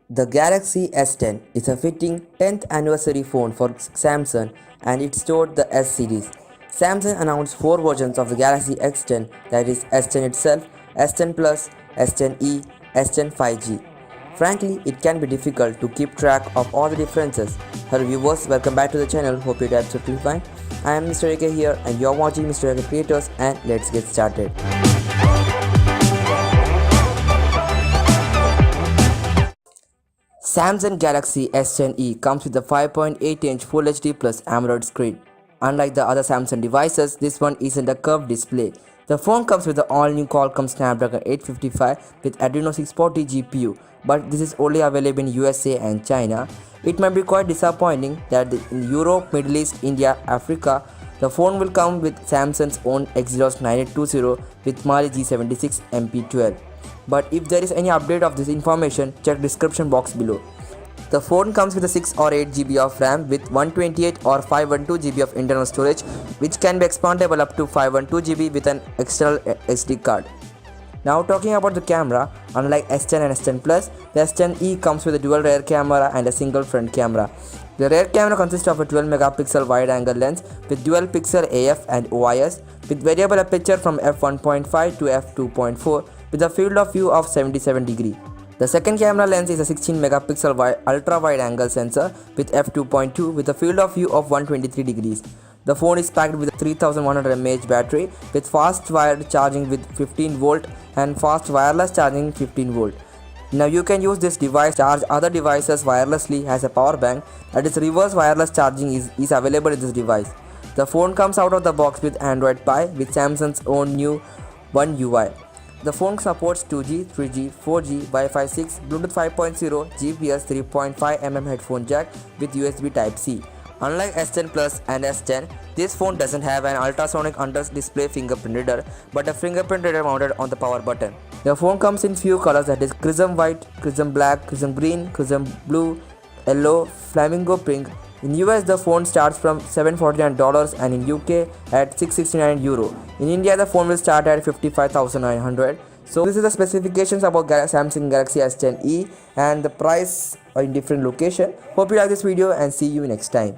The Galaxy S10 is a fitting 10th anniversary phone for Samsung and it stored the S series. Samsung announced 4 versions of the Galaxy S10, that is S10 itself, S10 Plus, S10e, S10 5G. Frankly, it can be difficult to keep track of all the differences. Hello viewers, welcome back to the channel, hope you're absolutely fine. I am Mr. AK here and you're watching Mr. AK Creators, and let's get started. Samsung Galaxy S10e comes with a 5.8-inch Full HD Plus AMOLED screen. Unlike the other Samsung devices, this one isn't a curved display. The phone comes with the all-new Qualcomm Snapdragon 855 with Adreno 640 GPU, but this is only available in USA and China. It might be quite disappointing that in Europe, Middle East, India, Africa, the phone will come with Samsung's own Exynos 9820 with Mali G76 MP12. But if there is any update of this information, check description box below. The phone comes with a 6 or 8 GB of RAM with 128 or 512 GB of internal storage, which can be expandable up to 512 GB with an external SD card. Now talking about the camera, unlike S10 and S10 Plus, the S10e comes with a dual rear camera and a single front camera. The rear camera consists of a 12 megapixel wide-angle lens with dual pixel AF and OIS with variable aperture from f1.5 to f2.4 with a field of view of 77 degree. The second camera lens is a 16 megapixel ultra wide angle sensor with f2.2 with a field of view of 123 degrees. The phone is packed with a 3100 mAh battery with fast wired charging with 15 volt and fast wireless charging 15 volt. Now you can use this device to charge other devices wirelessly as a power bank, that is reverse wireless charging is available in this device. The phone comes out of the box with Android Pie with Samsung's own new One UI. The phone supports 2G, 3G, 4G, Wi-Fi 6, Bluetooth 5.0, GPS 3.5mm headphone jack with USB Type-C. Unlike S10 Plus and S10, this phone doesn't have an ultrasonic under-display fingerprint reader, but a fingerprint reader mounted on the power button. The phone comes in few colors, that is Prism White, Prism Black, Prism Green, Prism Blue, Yellow, Flamingo Pink. In US, the phone starts from $749 and in UK at €669. In India, the phone will start at 55,900. So this is the specifications about Samsung Galaxy S10e and the price in different location. Hope you like this video and see you next time.